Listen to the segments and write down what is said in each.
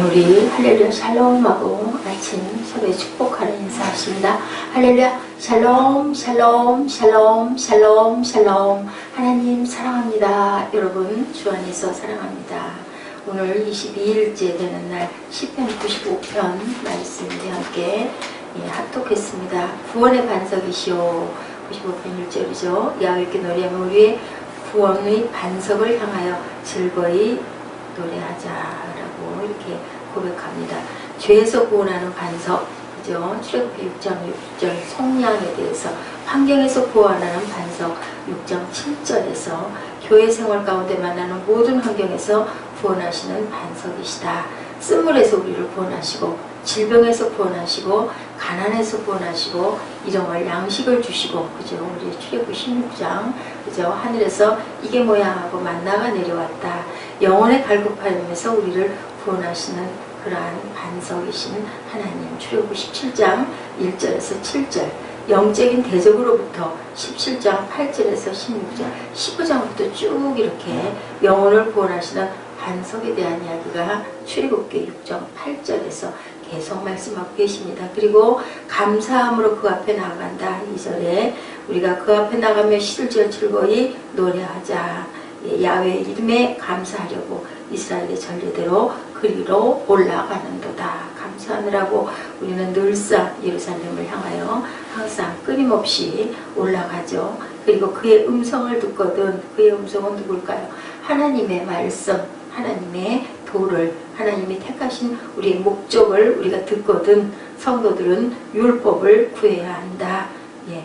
우리 할렐루야 샬롬하고 아침 서로의 축복하는 인사하십니다. 할렐루야 샬롬 샬롬 샬롬 샬롬 샬롬. 하나님 사랑합니다. 여러분 주 안에서 사랑합니다. 오늘 22일째 되는 날 시편 95편 말씀과 함께 합독했습니다. 구원의 반석이시오. 95편 1절이죠. 야훼께 노래하며 우리의 구원의 반석을 향하여 즐거이 노래하자라고 이렇게 고백합니다. 죄에서 구원하는 반석, 그죠? 출애굽기 6장 6절 속량에 대해서, 환경에서 구원하는 반석 6장 7절에서 교회 생활 가운데 만나는 모든 환경에서 구원하시는 반석이시다. 쓴물에서 우리를 구원하시고, 질병에서 구원하시고, 가난에서 구원하시고, 일용할 양식을 주시고, 그죠? 우리 출애굽기 16장, 그죠? 하늘에서 이게 뭐야 하고 만나가 내려왔다. 영혼의 갈급하면서 우리를 구원하시는 그러한 반석이신 하나님. 출애굽기 17장 1절에서 7절, 영적인 대적으로부터 17장 8절에서 16절, 15장부터 쭉 이렇게 영혼을 구원하시는 반석에 대한 이야기가 출애굽기 6장 8절에서 계속 말씀하고 계십니다. 그리고 감사함으로 그 앞에 나간다. 2절에 우리가 그 앞에 나가며 시들지어 즐거이 노래하자. 야훼 이름에 감사하려고 이스라엘의 전례대로 그리로 올라가는도다. 감사하느라고 우리는 늘상 예루살렘을 향하여 항상 끊임없이 올라가죠. 그리고 그의 음성을 듣거든. 그의 음성은 누굴까요? 하나님의 말씀, 하나님의 도를, 하나님이 택하신 우리의 목적을 우리가 듣거든. 성도들은 율법을 구해야 한다.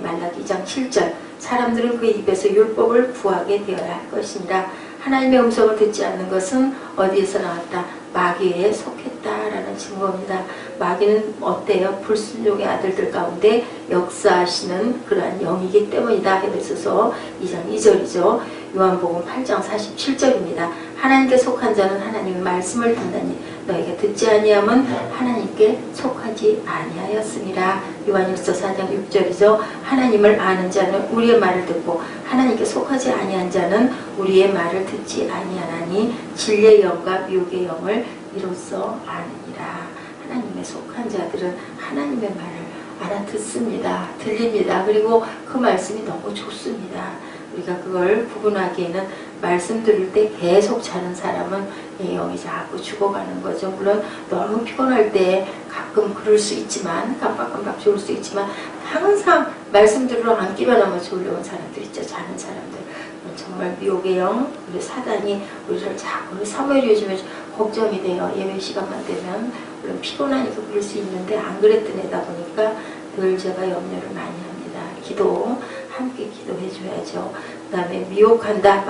말라기 2장 7절, 사람들은 그의 입에서 율법을 구하게 되어야 할 것입니다. 하나님의 음성을 듣지 않는 것은 어디에서 나왔다? 마귀에 속했다라는 증거입니다. 마귀는 어때요? 불순종의 아들들 가운데 역사하시는 그러한 영이기 때문이다. 에베소서 2장 2절이죠. 요한복음 8장 47절입니다. 하나님께 속한 자는 하나님의 말씀을 듣나니 너희가 듣지 아니함은 하나님께 속하지 아니하였습니다. 요한일서 4장 6절이죠. 하나님을 아는 자는 우리의 말을 듣고 하나님께 속하지 아니한 자는 우리의 말을 듣지 아니하나니 진리의 영과 미혹의 영을 이로써 아느니라. 하나님에 속한 자들은 하나님의 말을 알아듣습니다. 들립니다. 그리고 그 말씀이 너무 좋습니다. 우리가 그걸 구분하기에는 말씀 들을 때 계속 자는 사람은 영이 자꾸 죽어가는 거죠. 물론 너무 피곤할 때 가끔 그럴 수 있지만, 깜빡깜빡 졸을 수 있지만, 항상 말씀 들으러 앉기만 하면 졸려온 사람들 있죠. 자는 사람들. 정말 미혹의 영, 우리 사단이 우리를 자꾸, 우리 사무엘이 요즘에 걱정이 돼요. 예배 시간만 되면 물론 피곤하니까 그럴 수 있는데 안 그랬던 애다 보니까 늘 제가 염려를 많이 합니다. 기도, 함께 기도해 줘야죠. 그 다음에 미혹한다.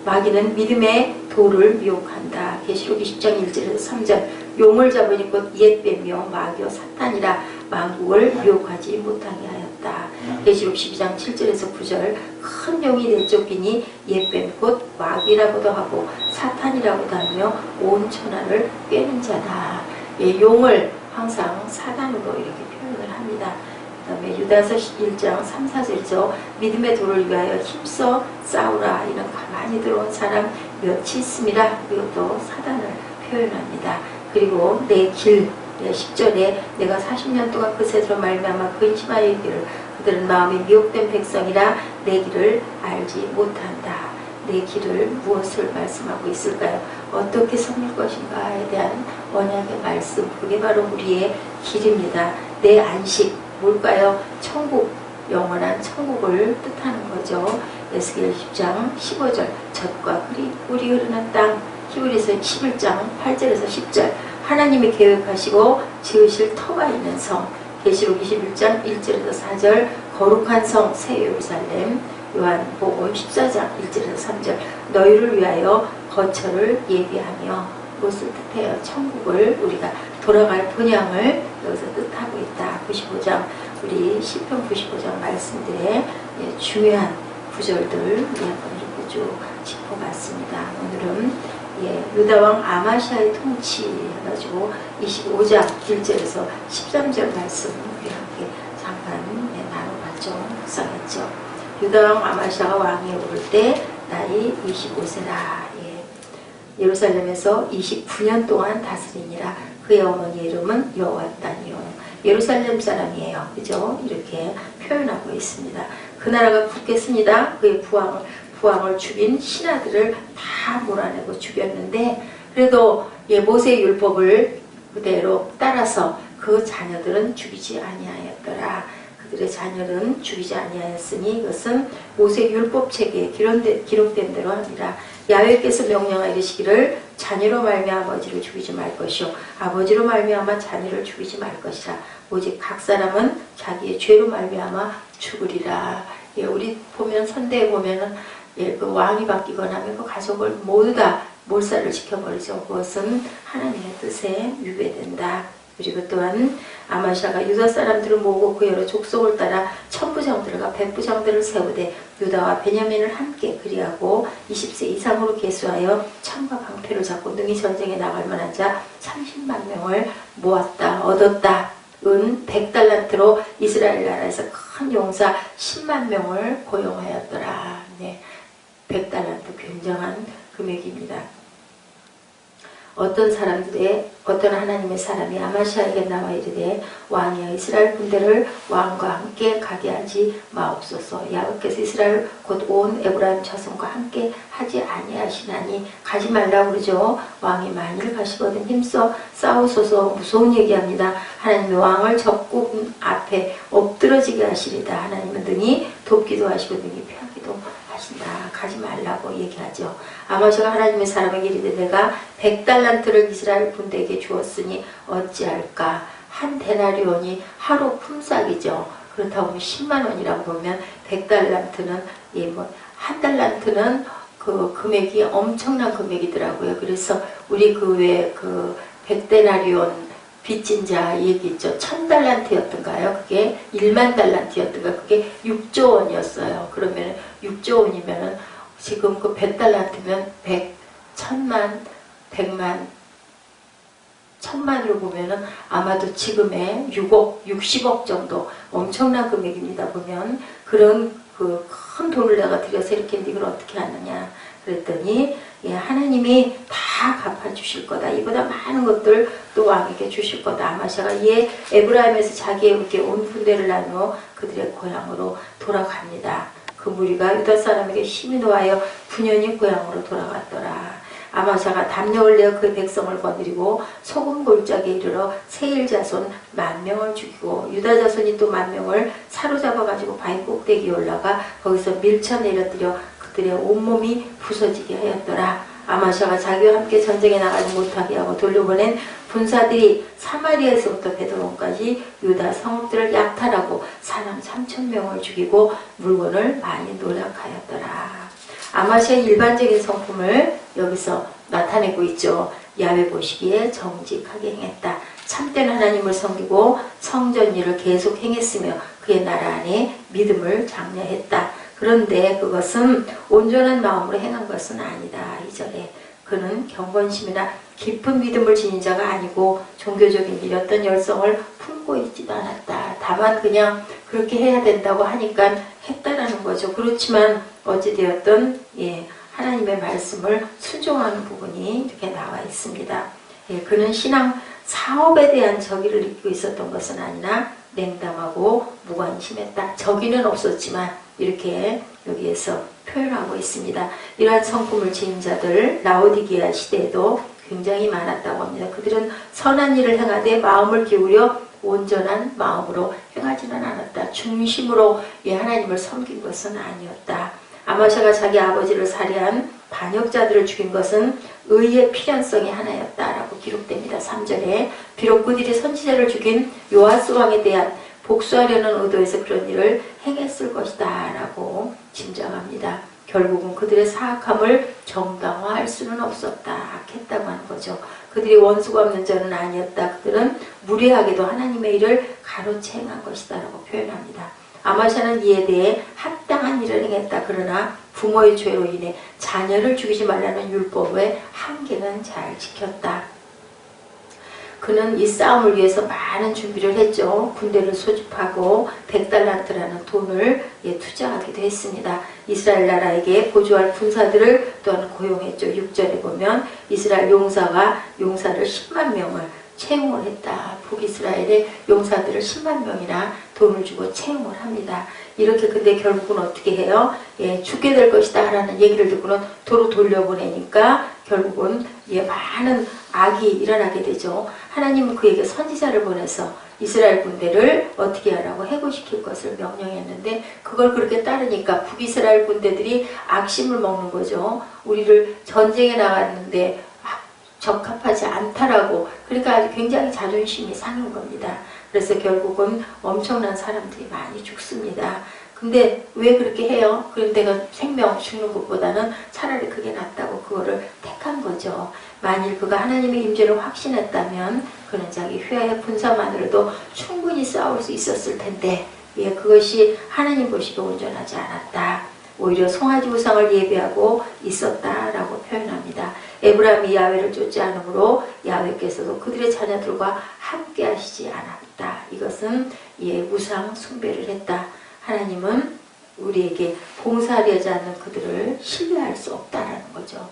마귀는 믿음의 도를 미혹한다. 계시록 20장 1절에서 3절, 용을 잡으니 곧 옛뱀이요 마귀요 사탄이라 만국을 미혹하지 못하게 하였다. 계시록 12장 7절에서 9절, 큰 용이 내쫓기니 옛뱀 곧 마귀라고도 하고 사탄이라고도 하며 온 천하를 꿰는 자다. 용을 항상 사단으로 이렇게 표현을 합니다. 그 다음에 유다서 1장 3, 4절이죠. 믿음의 도를 위하여 힘써 싸우라. 이는 가만히 들어온 사람 몇이 있습니다. 이것도 사단을 표현합니다. 그리고 내 길, 10절에 내가 40년 동안 그 새로 말미암아 근심하여 이르기를 그들은 마음이 미혹된 백성이라 내 길을 알지 못한다. 내 길을 무엇을 말씀하고 있을까요? 어떻게 섬길 것인가에 대한 언약의 말씀, 그게 바로 우리의 길입니다. 내 안식, 뭘까요? 천국, 영원한 천국을 뜻하는 거죠. 에스겔 10장 15절, 젖과 꿀이 흐르는 땅. 히브리서 11장 8절에서 10절, 하나님이 계획하시고 지으실 터가 있는 성. 계시록 21장 1절에서 4절, 거룩한 성 새 예루살렘. 요한복음 14장 1절에서 3절, 너희를 위하여 거처를 예비하며, 무엇을 뜻해요? 천국을, 우리가 돌아갈 본향을 여기서 뜻하고 있다. 95장, 우리 시편 95장 말씀들의 중요한 구절들 우리 한번 이렇게 쭉 짚어봤습니다. 오늘은 유다왕 아마시아의 통치 해가지고 25장 1절에서 13절 말씀 우리 함께 잠깐 나눠봤죠. 묵상했죠. 유다왕 아마시아가 왕위에 오를 때 나이 25세라. 예루살렘에서 29년 동안 다스리니라. 그의 어머니의 이름은 여호앗단이요. 예루살렘 사람이에요. 그죠? 이렇게 표현하고 있습니다. 그 나라가 굳겠습니다. 그의 부왕을 죽인 신하들을 다 몰아내고 죽였는데, 그래도 모세의 율법을 그대로 따라서 그 자녀들은 죽이지 아니하였더라. 그들의 자녀는 죽이지 아니하였으니 이것은 모세 율법 책에 기록된 대로 합니다. 야훼께서 명령하 이르시기를 자녀로 말미암아 아버지를 죽이지 말 것이요 아버지로 말미암아 자녀를 죽이지 말 것이라. 오직 각 사람은 자기의 죄로 말미암아 죽으리라. 우리 보면 선대에 보면은 그 왕이 바뀌거나 하면 그 가족을 모두 다 몰살을 지켜버리죠. 그것은 하나님의 뜻에 위배된다. 그리고 또한 아마샤가 유다 사람들을 모으고 그 여러 족속을 따라 천부장들과 백부장들을 세우되 유다와 베냐민을 함께 그리하고 20세 이상으로 계수하여 창과 방패를 잡고 능히 전쟁에 나갈 만한 자 30만 명을 모았다. 얻었다. 은 100달란트로 이스라엘 나라에서 큰 용사 10만 명을 고용하였더라. 100달란트 굉장한 금액입니다. 어떤 하나님의 사람이 아마시아에게 나와 이르되 왕이여 이스라엘 군대를 왕과 함께 가게 하지 마옵소서. 야훼께서 이스라엘 곧 온 에브라임 자손과 함께 하지 아니하시나니 가지 말라고 그러죠. 왕이 만일 가시거든 힘써 싸우소서. 무서운 얘기합니다. 하나님의 왕을 적군 앞에 엎드러지게 하시리다. 하나님은 능히 돕기도 하시고 능히 피하기도 하신다. 가지 말라고 얘기하죠. 아마샤가 하나님의 사람에게 이르되 내가 100달란트를 이스라엘 군대에게 주었으니 어찌할까. 한 데나리온이 하루 품삯이죠. 그렇다고 하면 10만 원이라고 보면 100달란트는 한 달란트는 그 금액이 엄청난 금액이더라고요. 그래서 우리 그 외에 그 100데나리온 빚진 자 얘기 있죠. 1000달란트였던가요? 그게 1만 달란트였던가? 그게 6조 원이었어요. 그러면 6조 원이면은 지금 그 100달란트면 100, 1000만, 100만, 1000만으로 보면은 아마도 지금의 6억, 60억 정도 엄청난 금액입니다. 보면 그런 그 큰 돈을 내가 들여서 이렇게 이걸 어떻게 하느냐 그랬더니 하나님이 다 갚아주실 거다. 이보다 많은 것들 또 왕에게 주실 거다. 아마샤가 에브라임에서 자기에게 온 군대를 나누어 그들의 고향으로 돌아갑니다. 그 무리가 유다 사람에게 힘이 노하여 9년이 고향으로 돌아갔더라. 아마샤가 담력을 내어 그 백성을 거느리고 소금 골짜기에 이르러 세일 자손 10,000명을 죽이고 유다 자손이 또 10,000명을 사로잡아가지고 바위 꼭대기에 올라가 거기서 밀쳐내려뜨려 그들의 온몸이 부서지게 하였더라. 아마샤가 자기와 함께 전쟁에 나가지 못하게 하고 돌려보낸 군사들이 사마리아에서부터 베드론까지 유다 성읍들을 약탈하고 사람 3,000명을 죽이고 물건을 많이 노력하였더라. 아마시아의 일반적인 성품을 여기서 나타내고 있죠. 야훼 보시기에 정직하게 행했다. 참된 하나님을 섬기고 성전 일을 계속 행했으며 그의 나라 안에 믿음을 장려했다. 그런데 그것은 온전한 마음으로 행한 것은 아니다. 2절에 그는 경건심이나 깊은 믿음을 지닌 자가 아니고 종교적인 일 어떤 열성을 품고 있지도 않았다. 다만 그냥 그렇게 해야 된다고 하니까 했다라는 거죠. 그렇지만 어찌되었든 하나님의 말씀을 순종하는 부분이 이렇게 나와 있습니다. 그는 신앙 사업에 대한 적의를 느끼고 있었던 것은 아니나 냉담하고 무관심했다. 적의는 없었지만 이렇게 여기에서 표현하고 있습니다. 이러한 성품을 지닌 자들 라오디게아 시대에도 굉장히 많았다고 합니다. 그들은 선한 일을 행하되 마음을 기울여 온전한 마음으로 행하지는 않았다. 중심으로 하나님을 섬긴 것은 아니었다. 아마샤가 자기 아버지를 살해한 반역자들을 죽인 것은 의의 필연성이 하나였다라고 기록됩니다. 3절에 비록 그들이 선지자를 죽인 요아스 왕에 대한 복수하려는 의도에서 그런 일을 행했을 것이다 라고 짐작합니다. 결국은 그들의 사악함을 정당화할 수는 없었다. 악했다고 하는 거죠. 그들이 원수가 없는 자는 아니었다. 그들은 무례하게도 하나님의 일을 가로채 행한 것이다 라고 표현합니다. 아마샤는 이에 대해 합당한 일을 행했다. 그러나 부모의 죄로 인해 자녀를 죽이지 말라는 율법의 한계는 잘 지켰다. 그는 이 싸움을 위해서 많은 준비를 했죠. 군대를 소집하고 100달란트라는 돈을 투자하기도 했습니다. 이스라엘 나라에게 보조할 군사들을 또한 고용했죠. 6절에 보면 이스라엘 용사가 용사를 10만 명을 채용을 했다. 북이스라엘의 용사들을 10만 명이나 돈을 주고 채용을 합니다. 이렇게 근데 결국은 어떻게 해요? 예, 죽게 될 것이다 라는 얘기를 듣고는 도로 돌려보내니까 결국은 예, 많은 악이 일어나게 되죠. 하나님은 그에게 선지자를 보내서 이스라엘 군대를 어떻게 하라고 해고시킬 것을 명령했는데 그걸 그렇게 따르니까 북이스라엘 군대들이 악심을 먹는 거죠. 우리를 전쟁에 나갔는데 적합하지 않다라고. 그러니까 아주 굉장히 자존심이 상한 겁니다. 그래서 결국은 엄청난 사람들이 많이 죽습니다. 근데 왜 그렇게 해요? 그럼 내가 생명 죽는 것보다는 차라리 그게 낫다고 그거를 택한 거죠. 만일 그가 하나님의 임재를 확신했다면 그는 자기 휘하의 군사만으로도 충분히 싸울 수 있었을 텐데 예, 그것이 하나님 보시기에 온전하지 않았다. 오히려 송아지 우상을 예배하고 있었다라고 표현합니다. 에브라임이 야훼를 쫓지 않으므로 야훼께서도 그들의 자녀들과 함께 하시지 않았다. 이것은 예, 우상 숭배를 했다. 하나님은 우리에게 봉사하려지 않는 그들을 신뢰할 수 없다라는 거죠.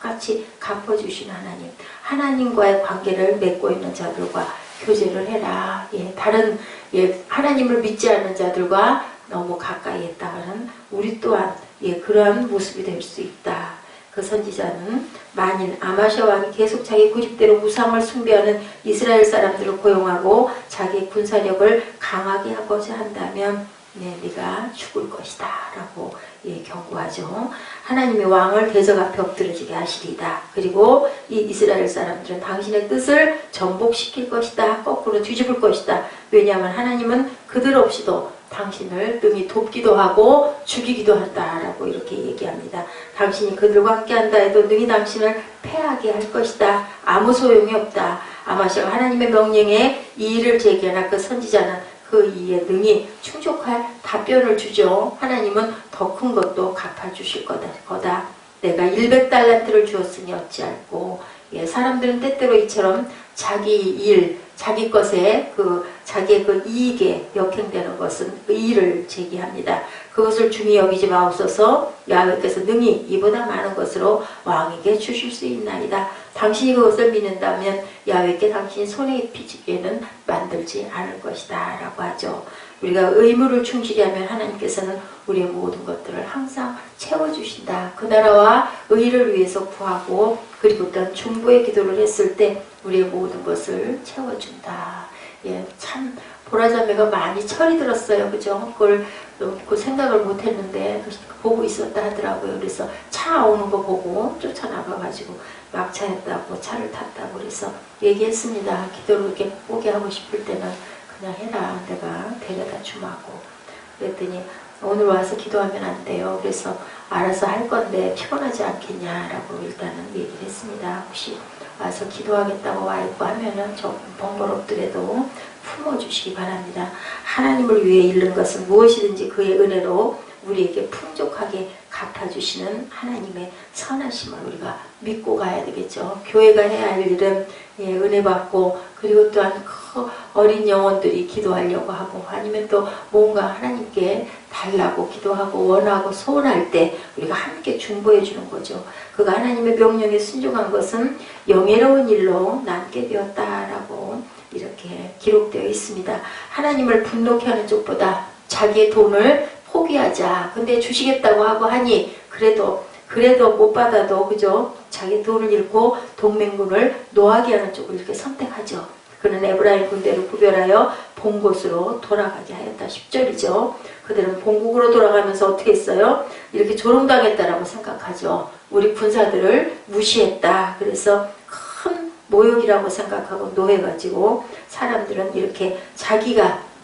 똑같이 갚아주시는 하나님. 하나님과의 관계를 맺고 있는 자들과 교제를 해라. 예, 다른 예, 하나님을 믿지 않는 자들과 너무 가까이 했다가는 우리 또한 예, 그러한 모습이 될 수 있다. 그 선지자는 만일 아마샤 왕이 계속 자기 고집대로 우상을 숭배하는 이스라엘 사람들을 고용하고 자기의 군사력을 강하게 하고자 한다면 네, 네가 죽을 것이다 라고 예, 경고하죠. 하나님의 왕을 대적 앞에 엎드러지게 하시리이다. 그리고 이 이스라엘 사람들은 당신의 뜻을 전복시킬 것이다. 거꾸로 뒤집을 것이다. 왜냐하면 하나님은 그들 없이도 당신을 능히 돕기도 하고 죽이기도 한다라고 이렇게 얘기합니다. 당신이 그들과 함께한다 해도 능히 당신을 패하게 할 것이다. 아무 소용이 없다. 아마샤가 하나님의 명령에 이의를 제기하나 그 선지자는 그 이에 능히 충족할 답변을 주죠. 하나님은 더 큰 것도 갚아주실 거다. 내가 100달란트를 주었으니 어찌할꼬. 예, 사람들은 때때로 이처럼 자기 일, 자기 것에 자기의 그 이익에 역행되는 것은 의의를 제기합니다. 그것을 중히 여기지 마옵소서. 야훼께서 능히 이보다 많은 것으로 왕에게 주실 수 있나이다. 당신이 그것을 믿는다면 야훼께 당신이 손에 입히기에는 만들지 않을 것이다 라고 하죠. 우리가 의무를 충실히 하면 하나님께서는 우리의 모든 것들을 항상 채워주신다. 그 나라와 의를 위해서 구하고 그리고 또한 중보의 기도를 했을 때 우리의 모든 것을 채워준다. 예, 참 보라자매가 많이 철이 들었어요. 그죠? 그걸 그 생각을 못했는데 보고 있었다 하더라고요. 그래서 차 오는 거 보고 쫓아나가가지고 막차였다고 차를 탔다고 그래서 얘기했습니다. 기도를 이렇게 오게 하고 싶을 때는 그냥 해라. 내가 데려다 주마고. 그랬더니 오늘 와서 기도하면 안 돼요. 그래서 알아서 할 건데 피곤하지 않겠냐라고 일단은 얘기를 했습니다. 혹시 와서 기도하겠다고 와 있고 하면은 조금 번거롭더라도 품어주시기 바랍니다. 하나님을 위해 잃는 것은 무엇이든지 그의 은혜로 우리에게 풍족하게 갚아주시는 하나님의 선하심을 우리가 믿고 가야 되겠죠. 교회가 해야 할 일은 예, 은혜 받고 그리고 또한 그 어린 영혼들이 기도하려고 하고 아니면 또 뭔가 하나님께 달라고 기도하고 원하고 소원할 때 우리가 함께 중보해 주는 거죠. 그가 하나님의 명령에 순종한 것은 영예로운 일로 남게 되었다라고 이렇게 기록되어 있습니다. 하나님을 분노케 하는 쪽보다 자기의 돈을 포기하자. 근데 주시겠다고 하고 하니 그래도 못 받아도 그죠? 자기 돈을 잃고 동맹군을 노하게 하는 쪽을 이렇게 선택하죠. 그는 에브라임 군대를 구별하여 본 곳으로 돌아가게 하였다. 10절이죠. 그들은 본국으로 돌아가면서 어떻게 했어요? 이렇게 조롱당했다라고 생각하죠. 우리 군사들을 무시했다. 그래서 큰 모욕이라고 생각하고 노해가지고 사람들은 이렇게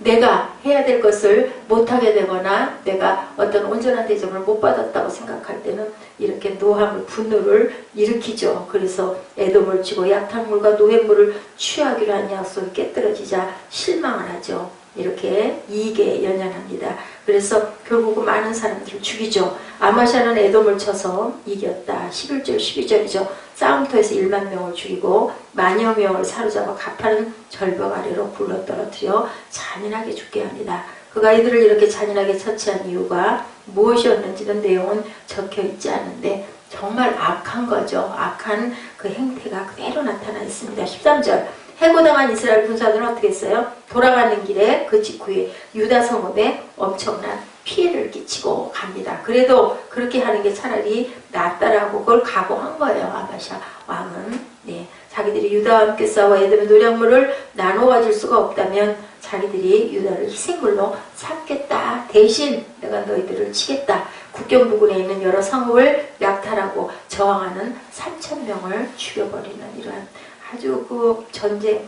내가 해야 될 것을 못하게 되거나 내가 어떤 온전한 대접을 못 받았다고 생각할 때는 이렇게 노함을 분노를 일으키죠. 그래서 애돔을 치고 약탈물과 노획물을 취하기로 한 약속이 깨뜨려지자 실망을 하죠. 이렇게 이익에 연연합니다. 그래서 결국은 많은 사람들을 죽이죠. 아마샤는 에돔을 쳐서 이겼다. 11절 12절이죠. 싸움터에서 1만 명을 죽이고 만여 명을 사로잡아 가파른 절벽 아래로 굴러 떨어뜨려 잔인하게 죽게 합니다. 그가 이들을 이렇게 잔인하게 처치한 이유가 무엇이었는지는 내용은 적혀 있지 않은데 정말 악한 거죠. 악한 그 행태가 그대로 나타나 있습니다. 13절 해고당한 이스라엘 군사들은 어떻게 했어요? 돌아가는 길에 그 직후에 유다 성읍에 엄청난 피해를 끼치고 갑니다. 그래도 그렇게 하는 게 차라리 낫다라고 그걸 각오한 거예요. 아바샤 왕은. 네, 자기들이 유다와 함께 싸워 에돔의 노략물을 나눠 가질 수가 없다면 자기들이 유다를 희생물로 삼겠다. 대신 내가 너희들을 치겠다. 국경 부근에 있는 여러 성읍을 약탈하고 저항하는 3,000명을 죽여버리는 이러한 아주 그 전쟁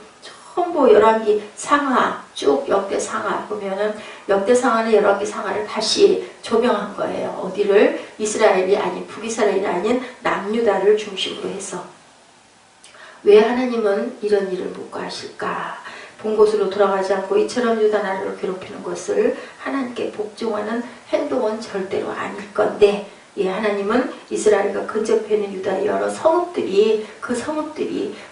전부 열왕기 상하 쭉 역대 상하 보면은 역대 상하는 열왕기 상하를 다시 조명한 거예요. 어디를? 이스라엘이 아닌 북이스라엘이 아닌 남유다를 중심으로 해서 왜 하나님은 이런 일을 묵과하실까? 본 곳으로 돌아가지 않고 이처럼 유다 나라를 괴롭히는 것을 하나님께 복종하는 행동은 절대로 아닐 건데 하나님은 이스라엘과 근접해 있는 유다의 여러 성읍들이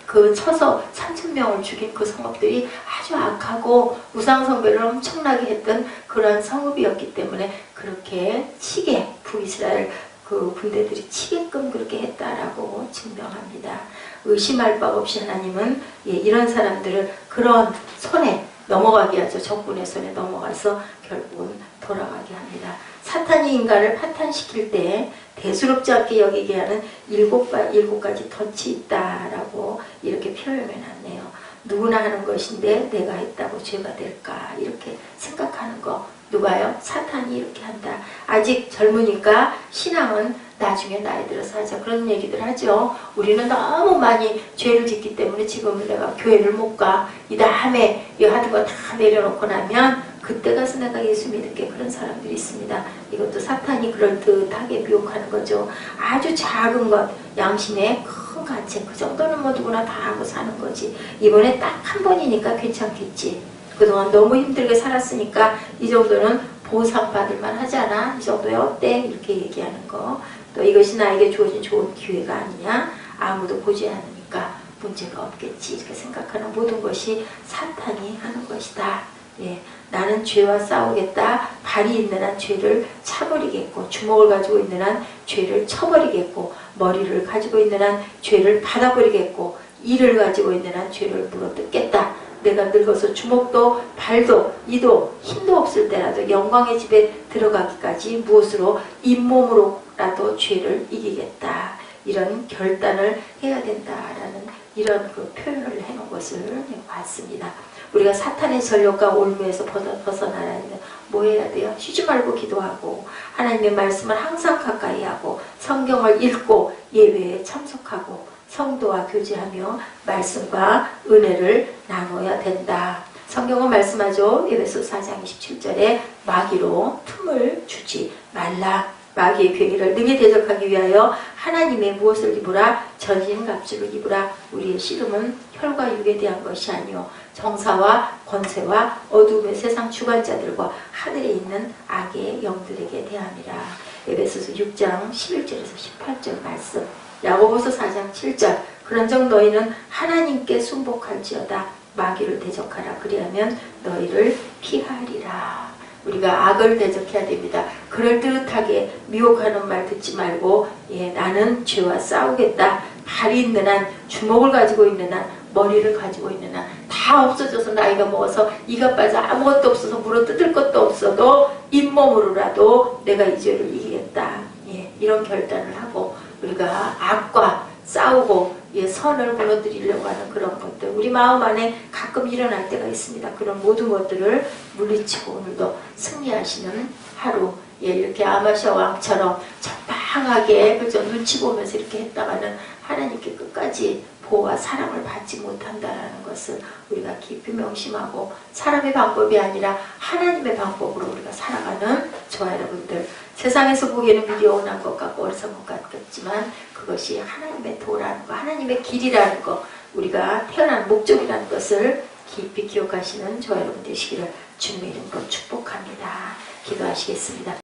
그 쳐서 3,000명을 죽인 그 성읍들이 아주 악하고 우상숭배를 엄청나게 했던 그러한 성읍이었기 때문에 그렇게 치게 북이스라엘 그 군대들이 치게끔 그렇게 했다라고 증명합니다. 의심할 바 없이 하나님은 이런 사람들을 그런 손에 넘어가게 하죠. 적군의 손에 넘어가서 결국은 돌아가게 합니다. 사탄이 인간을 파탄시킬 때 대수롭지 않게 여기게 하는 일곱 가지 덫이 있다라고 이렇게 표현해놨네요. 누구나 하는 것인데 내가 했다고 죄가 될까 이렇게 생각하는 거. 누가요? 사탄이 이렇게 한다. 아직 젊으니까 신앙은 나중에 나이 들어서 하자. 그런 얘기들 하죠. 우리는 너무 많이 죄를 짓기 때문에 지금은 내가 교회를 못 가. 이 다음에 하던 거 다 내려놓고 나면 그때 가서 내가 예수 믿을게. 그런 사람들이 있습니다. 이것도 사탄이 그럴듯하게 미혹하는 거죠. 아주 작은 것, 양심의 큰 가책. 그 정도는 뭐 누구나 다 하고 사는 거지. 이번에 딱 한 번이니까 괜찮겠지. 그동안 너무 힘들게 살았으니까 이 정도는 보상받을 만 하잖아. 이 정도에 어때? 이렇게 얘기하는 거. 또 이것이 나에게 주어진 좋은 기회가 아니냐. 아무도 보지 않으니까 문제가 없겠지. 이렇게 생각하는 모든 것이 사탄이 하는 것이다. 나는 죄와 싸우겠다. 발이 있는 한 죄를 차버리겠고 주먹을 가지고 있는 한 죄를 쳐버리겠고 머리를 가지고 있는 한 죄를 받아버리겠고 이를 가지고 있는 한 죄를 물어뜯겠다. 내가 늙어서 주먹도 발도 이도 힘도 없을 때라도 영광의 집에 들어가기까지 무엇으로 잇몸으로라도 죄를 이기겠다. 이런 결단을 해야 된다라는 이런 그 표현을 해놓은 것을 봤습니다. 우리가 사탄의 전력과 올무에서 벗어나려면 뭐 해야 돼요? 쉬지 말고 기도하고 하나님의 말씀을 항상 가까이 하고 성경을 읽고 예배에 참석하고 성도와 교제하며 말씀과 은혜를 나눠야 된다. 성경은 말씀하죠. 에베소 4장 27절에 마귀로 틈을 주지 말라. 마귀의 괴계를 능히 대적하기 위하여 하나님의 무엇을 입으라? 전신갑주를 입으라. 우리의 씨름은 혈과 육에 대한 것이 아니요 정사와 권세와 어둠의 세상 주관자들과 하늘에 있는 악의 영들에게 대함이라. 에베소서 6장 11절에서 18절 말씀. 야고보서 4장 7절 그런즉 너희는 하나님께 순복할지어다. 마귀를 대적하라. 그리하면 너희를 피하리라. 우리가 악을 대적해야 됩니다. 그럴듯하게 미혹하는 말 듣지 말고 나는 죄와 싸우겠다. 발이 있는 한 주먹을 가지고 있는 한 머리를 가지고 있는 한 다 없어져서 나이가 먹어서 이가 빠져 아무것도 없어서 물어뜯을 것도 없어도 잇몸으로라도 내가 이 죄를 이기겠다. 이런 결단을 하고 우리가 악과 싸우고 선을 무너뜨리려고 하는 그런 것들 우리 마음 안에 가끔 일어날 때가 있습니다. 그런 모든 것들을 물리치고 오늘도 승리하시는 하루 이렇게 아마샤 왕처럼 적당하게 그저 눈치 보면서 이렇게 했다가는 하나님께 끝까지 보호와 사랑을 받지 못한다는 것을 우리가 깊이 명심하고 사람의 방법이 아니라 하나님의 방법으로 우리가 살아가는 저와 여러분들 세상에서 보기에는 미련한 것 같고 어리석은 것 같겠지만 그것이 하나님의 도라는 거 하나님의 길이라는 거 우리가 태어난 목적이라는 것을 깊이 기억하시는 저와 여러분 되시기를 주님의 이름으로 축복합니다. 기도하시겠습니다.